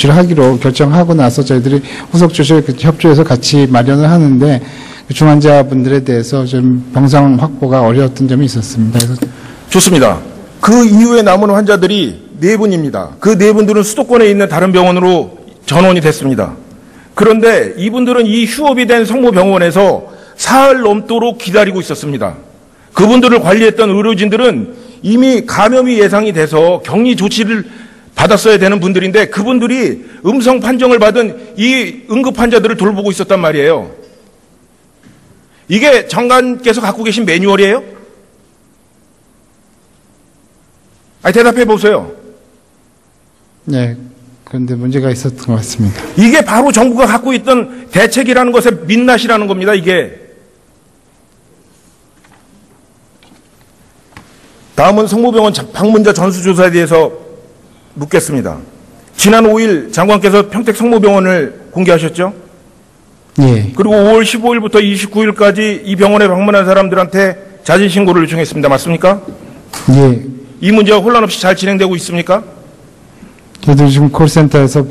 조치를 결정하고 나서 저희들이 후속 조치를 협조해서 같이 마련을 하는데 중환자분들에 대해서 좀 병상 확보가 어려웠던 점이 있었습니다. 그래서 좋습니다. 그 이후에 남은 환자들이 4분입니다. 그 4분들은 수도권에 있는 다른 병원으로 전원이 됐습니다. 그런데 이분들은 이 휴업이 된 성모병원에서 사흘 넘도록 기다리고 있었습니다. 그분들을 관리했던 의료진들은 이미 감염이 예상이 돼서 격리 조치를 받았어야 되는 분들인데 그분들이 음성 판정을 받은 이 응급 환자들을 돌보고 있었단 말이에요. 이게 장관께서 갖고 계신 매뉴얼이에요? 아니, 대답해 보세요. 네, 그런데 문제가 있었던 것 같습니다. 이게 바로 정부가 갖고 있던 대책이라는 것의 민낯이라는 겁니다, 이게. 다음은 성모병원 방문자 전수조사에 대해서 묻겠습니다. 지난 5일 장관께서 평택 성모병원을 공개하셨죠? 예. 그리고 5월 15일부터 29일까지 이 병원에 방문한 사람들한테 자진신고를 요청했습니다. 맞습니까? 예. 이 문제가 혼란 없이 잘 진행되고 있습니까? 저희들 지금 콜센터에서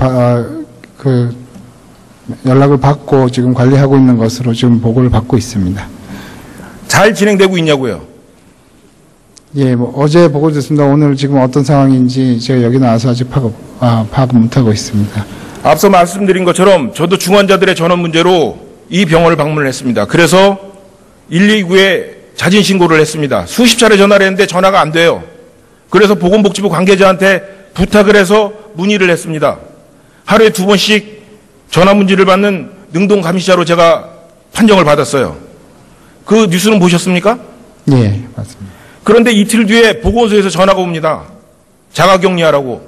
연락을 받고 지금 관리하고 있는 것으로 지금 보고를 받고 있습니다. 잘 진행되고 있냐고요? 예, 어제 보고 됐습니다. 오늘 지금 어떤 상황인지 제가 여기 나와서 아직 파악을 못하고 있습니다. 앞서 말씀드린 것처럼 저도 중환자들의 전원 문제로 이 병원을 방문을 했습니다. 그래서 129에 자진신고를 했습니다. 수십 차례 전화를 했는데 전화가 안 돼요. 그래서 보건복지부 관계자한테 부탁을 해서 문의를 했습니다. 하루에 2번씩 전화 문의를 받는 능동감시자로 제가 판정을 받았어요. 그 뉴스는 보셨습니까? 예, 맞습니다. 그런데 이틀 뒤에 보건소에서 전화가 옵니다. 자가격리하라고.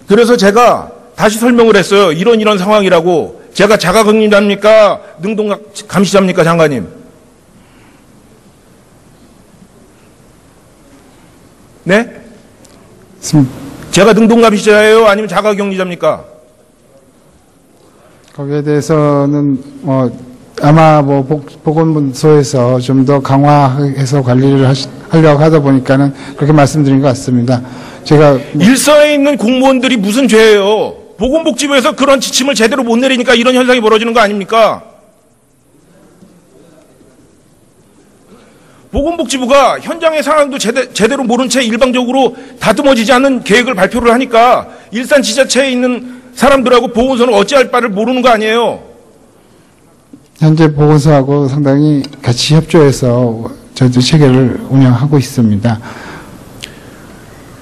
그래서 제가 다시 설명을 했어요. 이런 상황이라고. 제가 자가격리자입니까? 능동감시자입니까, 장관님? 네? 제가 능동감시자예요? 아니면 자가격리자입니까? 거기에 대해서는 아마 보건소에서 좀 더 강화해서 관리를 하려고 하다 보니까는 그렇게 말씀드린 것 같습니다. 제가 일선에 있는 공무원들이 무슨 죄예요? 보건복지부에서 그런 지침을 제대로 못 내리니까 이런 현상이 벌어지는 거 아닙니까? 보건복지부가 현장의 상황도 제대로 모른 채 일방적으로 다듬어지지 않는 계획을 발표를 하니까 일산 지자체에 있는 사람들하고 보건소는 어찌할 바를 모르는 거 아니에요? 현재 보건소하고 상당히 같이 협조해서 저희도 체계를 운영하고 있습니다.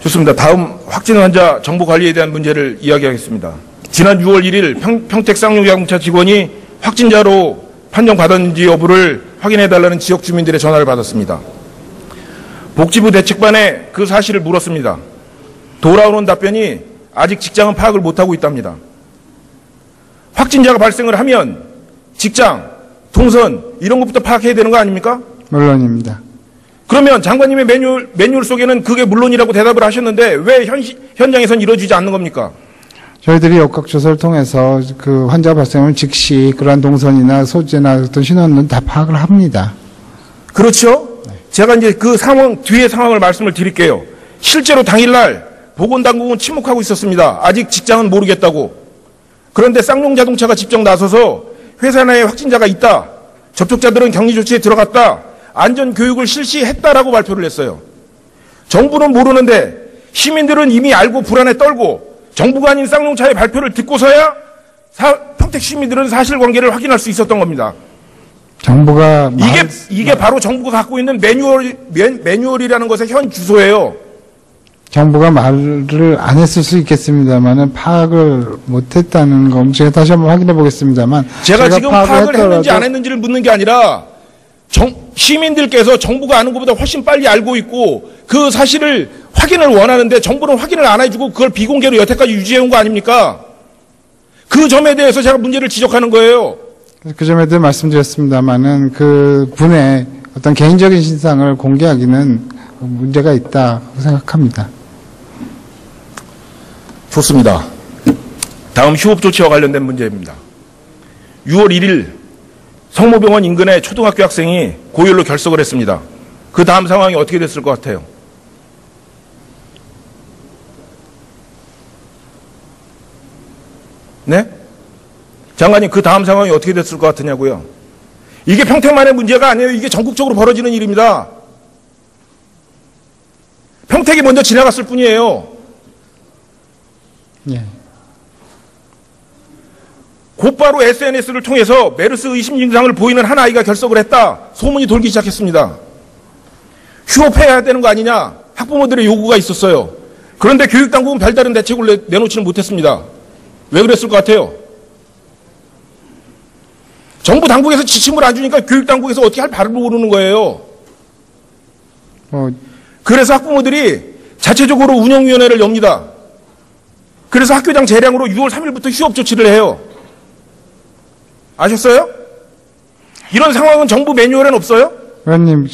좋습니다. 다음 확진 환자 정보 관리에 대한 문제를 이야기하겠습니다. 지난 6월 1일 평택 쌍용자동차 직원이 확진자로 판정받았는지 여부를 확인해달라는 지역 주민들의 전화를 받았습니다. 복지부 대책반에 그 사실을 물었습니다. 돌아오는 답변이 아직 직장은 파악을 못하고 있답니다. 확진자가 발생을 하면 직장, 동선 이런 것부터 파악해야 되는 거 아닙니까? 물론입니다. 그러면 장관님의 매뉴얼 속에는 그게 물론이라고 대답을 하셨는데 왜 현장에선 이루어지지 않는 겁니까? 저희들이 역학조사를 통해서 그 환자 발생을 즉시 그러한 동선이나 소재나 어떤 신원은 다 파악을 합니다. 그렇죠? 네. 제가 이제 그 상황, 뒤에 상황을 말씀을 드릴게요. 실제로 당일날 보건당국은 침묵하고 있었습니다. 아직 직장은 모르겠다고. 그런데 쌍용자동차가 직접 나서서 회사 내에 확진자가 있다. 접촉자들은 격리 조치에 들어갔다. 안전교육을 실시했다라고 발표를 했어요. 정부는 모르는데 시민들은 이미 알고 불안에 떨고 정부가 아닌 쌍용차의 발표를 듣고서야 평택 시민들은 사실관계를 확인할 수 있었던 겁니다. 정부가 이게 바로 정부가 갖고 있는 매뉴얼이라는 것의 현 주소예요. 정부가 말을 안 했을 수 있겠습니다만은 파악을 못했다는 거 제가 다시 한번 확인해 보겠습니다만 제가 지금 파악을 했는지 안 했는지를 묻는 게 아니라 시민들께서 정부가 아는 것보다 훨씬 빨리 알고 있고 그 사실을 확인을 원하는데 정부는 확인을 안 해주고 그걸 비공개로 여태까지 유지해온 거 아닙니까? 그 점에 대해서 제가 문제를 지적하는 거예요. 그 점에도 말씀드렸습니다만은 그 분의 어떤 개인적인 신상을 공개하기는 문제가 있다고 생각합니다. 좋습니다. 다음 휴업 조치와 관련된 문제입니다. 6월 1일 성모병원 인근의 초등학교 학생이 고열로 결석을 했습니다. 그 다음 상황이 어떻게 됐을 것 같아요? 네? 장관님, 그 다음 상황이 어떻게 됐을 것 같으냐고요? 이게 평택만의 문제가 아니에요. 이게 전국적으로 벌어지는 일입니다. 평택이 먼저 지나갔을 뿐이에요. 예. 곧바로 SNS를 통해서 메르스 의심 증상을 보이는 한 아이가 결석을 했다. 소문이 돌기 시작했습니다. 휴업해야 되는 거 아니냐. 학부모들의 요구가 있었어요. 그런데 교육당국은 별다른 대책을 내놓지는 못했습니다. 왜 그랬을 것 같아요? 정부 당국에서 지침을 안 주니까 교육당국에서 어떻게 할 바를 모르는 거예요. 그래서 학부모들이 자체적으로 운영위원회를 엽니다. 그래서 학교장 재량으로 6월 3일부터 휴업 조치를 해요. 아셨어요? 이런 상황은 정부 매뉴얼엔 없어요? 의원님,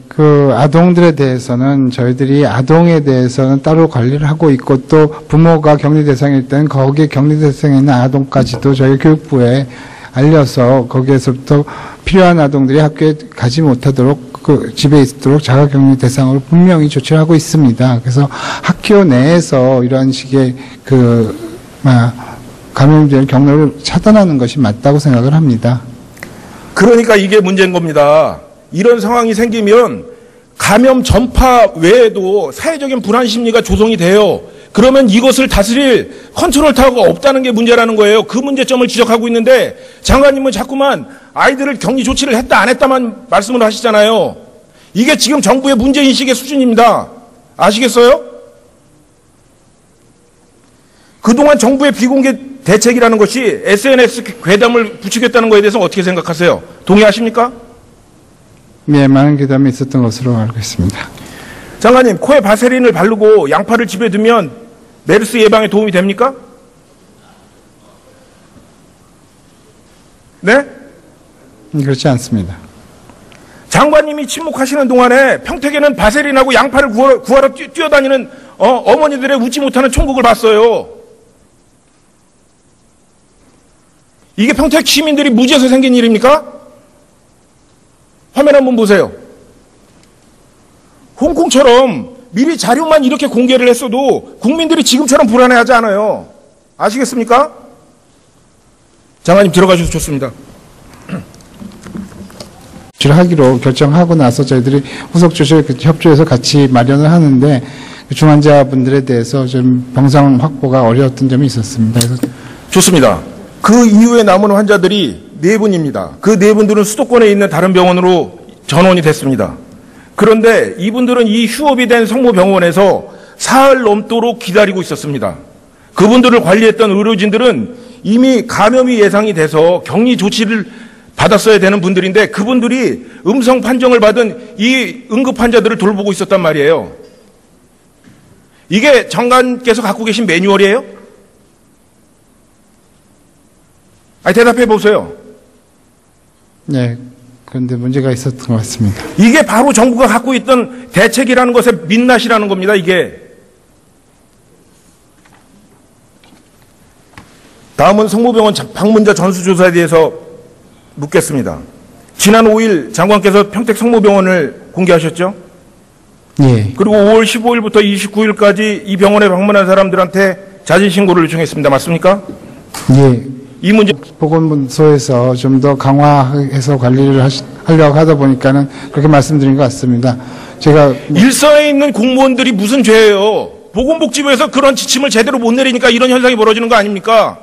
그 아동들에 대해서는 저희들이 아동에 대해서는 따로 관리를 하고 있고 또 부모가 격리 대상일 때는 거기에 격리 대상에 있는 아동까지도 저희 교육부에 알려서 거기에서부터 필요한 아동들이 학교에 가지 못하도록 그 집에 있도록 자가격리 대상으로 분명히 조치를 하고 있습니다. 그래서 학교 내에서 이런 식의 감염된 경로를 차단하는 것이 맞다고 생각을 합니다. 그러니까 이게 문제인 겁니다. 이런 상황이 생기면 감염 전파 외에도 사회적인 불안 심리가 조성이 돼요. 그러면 이것을 다스릴 컨트롤 타워가 없다는 게 문제라는 거예요. 그 문제점을 지적하고 있는데 장관님은 자꾸만 아이들을 격리 조치를 했다 안 했다만 말씀을 하시잖아요. 이게 지금 정부의 문제인식의 수준입니다. 아시겠어요? 그동안 정부의 비공개 대책이라는 것이 SNS 괴담을 부추겼다는 것에 대해서 어떻게 생각하세요? 동의하십니까? 예, 많은 괴담이 있었던 것으로 알고 있습니다. 장관님, 코에 바세린을 바르고 양파를 집에 두면 메르스 예방에 도움이 됩니까? 네? 그렇지 않습니다. 장관님이 침묵하시는 동안에 평택에는 바세린하고 양파를 구하러 뛰어다니는 어머니들의 웃지 못하는 총국을 봤어요. 이게 평택 시민들이 무지해서 생긴 일입니까? 화면 한번 보세요. 홍콩처럼 미리 자료만 이렇게 공개를 했어도 국민들이 지금처럼 불안해하지 않아요. 아시겠습니까? 장관님 들어가셔서 좋습니다. 하기로 결정하고 나서 저희들이 후속 조치를 협조해서 같이 마련을 하는데 중환자분들에 대해서 좀 병상 확보가 어려웠던 점이 있었습니다. 그래서 좋습니다. 그 이후에 남은 환자들이 4분입니다. 그 4분들은 수도권에 있는 다른 병원으로 전원이 됐습니다. 그런데 이분들은 이 휴업이 된 성모병원에서 사흘 넘도록 기다리고 있었습니다. 그분들을 관리했던 의료진들은 이미 감염이 예상이 돼서 격리 조치를 받았어야 되는 분들인데 그분들이 음성 판정을 받은 이 응급 환자들을 돌보고 있었단 말이에요. 이게 장관께서 갖고 계신 매뉴얼이에요? 아니, 대답해 보세요. 네, 그런데 문제가 있었던 것 같습니다. 이게 바로 정부가 갖고 있던 대책이라는 것의 민낯이라는 겁니다, 이게. 다음은 성모병원 방문자 전수조사에 대해서 묻겠습니다. 지난 5일 장관께서 평택 성모병원을 공개하셨죠? 예. 그리고 5월 15일부터 29일까지 이 병원에 방문한 사람들한테 자진신고를 요청했습니다. 맞습니까? 예. 이 문제 보건소에서 좀 더 강화해서 관리를 하려고 하다 보니까는 그렇게 말씀드린 것 같습니다. 제가 일선에 있는 공무원들이 무슨 죄예요? 보건복지부에서 그런 지침을 제대로 못 내리니까 이런 현상이 벌어지는 거 아닙니까?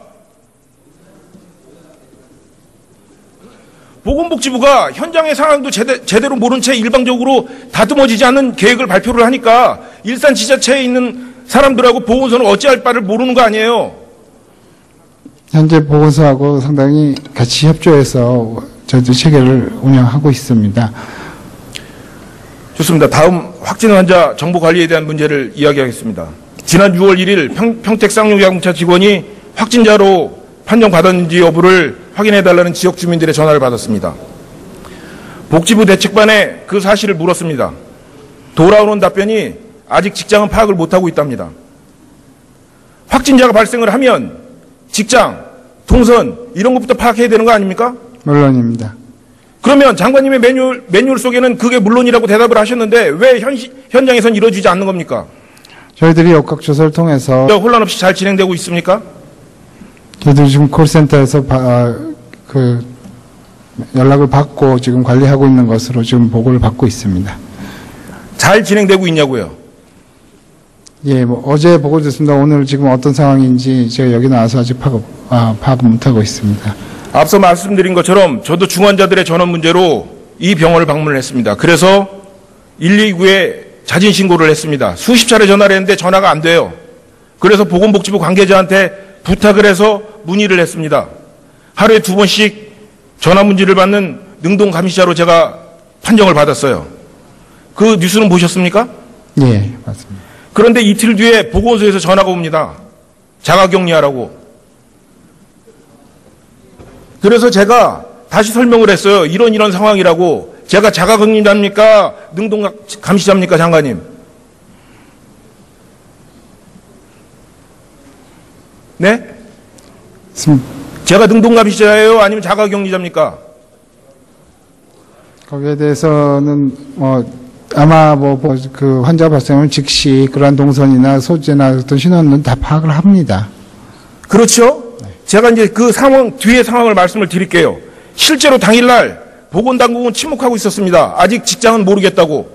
보건복지부가 현장의 상황도 제대로 모른 채 일방적으로 다듬어지지 않는 계획을 발표를 하니까 일산 지자체에 있는 사람들하고 보건소는 어찌할 바를 모르는 거 아니에요? 현재 보건소하고 상당히 같이 협조해서 저희도 체계를 운영하고 있습니다. 좋습니다. 다음 확진 환자 정보 관리에 대한 문제를 이야기하겠습니다. 지난 6월 1일 평택 쌍용자동차 직원이 확진자로 판정받았는지 여부를 확인해달라는 지역 주민들의 전화를 받았습니다. 복지부 대책반에 그 사실을 물었습니다. 돌아오는 답변이 아직 직장은 파악을 못하고 있답니다. 확진자가 발생을 하면 직장, 동선 이런 것부터 파악해야 되는 거 아닙니까? 물론입니다. 그러면 장관님의 매뉴얼 속에는 그게 물론이라고 대답을 하셨는데 왜 현장에선 이루어지지 않는 겁니까? 저희들이 역학조사를 통해서 혼란 없이 잘 진행되고 있습니까? 저희들 지금 콜센터에서 연락을 받고 지금 관리하고 있는 것으로 지금 보고를 받고 있습니다. 잘 진행되고 있냐고요? 예, 뭐 어제 보고됐습니다. 오늘 지금 어떤 상황인지 제가 여기 나와서 아직 파악을 못하고 있습니다. 앞서 말씀드린 것처럼 저도 중환자들의 전원 문제로 이 병원을 방문을 했습니다. 그래서 129에 자진 신고를 했습니다. 수십 차례 전화를 했는데 전화가 안 돼요. 그래서 보건복지부 관계자한테 부탁을 해서 문의를 했습니다. 하루에 2번씩 전화 문의를 받는 능동감시자로 제가 판정을 받았어요. 그 뉴스는 보셨습니까? 예, 맞습니다. 그런데 이틀 뒤에 보건소에서 전화가 옵니다. 자가격리하라고. 그래서 제가 다시 설명을 했어요. 이런 상황이라고. 제가 자가격리자입니까? 능동감시자입니까, 장관님? 네? 제가 능동감시자예요? 아니면 자가격리자입니까? 거기에 대해서는 아마 그 환자 발생하면 즉시 그러한 동선이나 소재나 어떤 신원은 다 파악을 합니다. 그렇죠? 네. 제가 이제 그 상황, 뒤에 상황을 말씀을 드릴게요. 실제로 당일날 보건당국은 침묵하고 있었습니다. 아직 직장은 모르겠다고.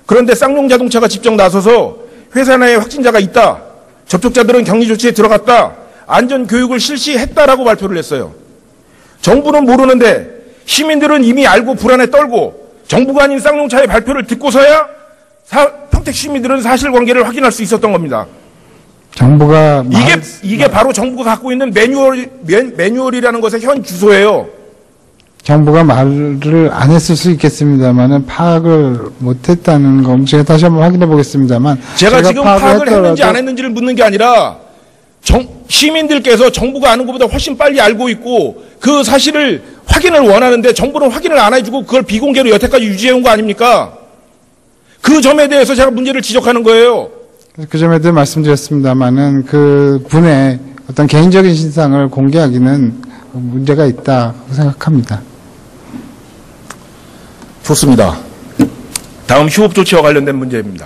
그런데 쌍용자동차가 직접 나서서 회사 내에 확진자가 있다. 접촉자들은 격리 조치에 들어갔다. 안전교육을 실시했다라고 발표를 했어요. 정부는 모르는데 시민들은 이미 알고 불안에 떨고 정부가 아닌 쌍용차의 발표를 듣고서야 평택 시민들은 사실관계를 확인할 수 있었던 겁니다. 정부가 이게 바로 정부가 갖고 있는 매뉴얼이라는 것의 현 주소예요. 정부가 말을 안 했을 수 있겠습니다만은 파악을 못했다는 건 제가 다시 한번 확인해 보겠습니다만 제가 지금 파악을 했는지 안 했는지를 묻는 게 아니라 시민들께서 정부가 아는 것보다 훨씬 빨리 알고 있고 그 사실을 확인을 원하는데 정부는 확인을 안 해주고 그걸 비공개로 여태까지 유지해온 거 아닙니까? 그 점에 대해서 제가 문제를 지적하는 거예요. 그 점에 대해 말씀드렸습니다만은 그 분의 어떤 개인적인 신상을 공개하기는 문제가 있다고 생각합니다. 좋습니다. 다음 휴업 조치와 관련된 문제입니다.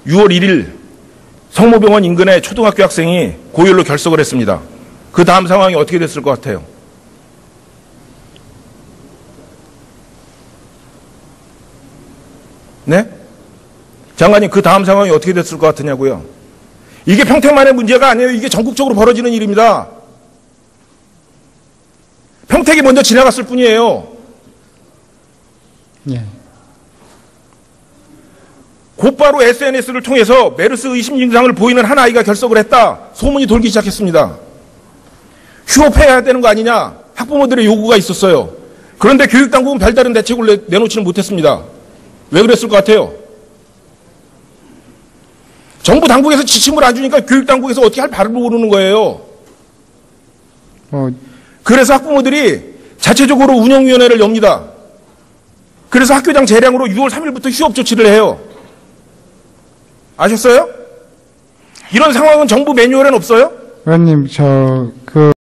6월 1일 성모병원 인근의 초등학교 학생이 고열로 결석을 했습니다. 그 다음 상황이 어떻게 됐을 것 같아요? 네? 장관님, 그 다음 상황이 어떻게 됐을 것 같으냐고요? 이게 평택만의 문제가 아니에요. 이게 전국적으로 벌어지는 일입니다. 평택이 먼저 지나갔을 뿐이에요. 예. 곧바로 SNS를 통해서 메르스 의심 증상을 보이는 한 아이가 결석을 했다. 소문이 돌기 시작했습니다. 휴업해야 되는 거 아니냐. 학부모들의 요구가 있었어요. 그런데 교육당국은 별다른 대책을 내놓지는 못했습니다. 왜 그랬을 것 같아요? 정부 당국에서 지침을 안 주니까 교육당국에서 어떻게 할 바를 모르는 거예요. 그래서 학부모들이 자체적으로 운영위원회를 엽니다. 그래서 학교장 재량으로 6월 3일부터 휴업 조치를 해요. 아셨어요? 이런 상황은 정부 매뉴얼에는 없어요? 의원님,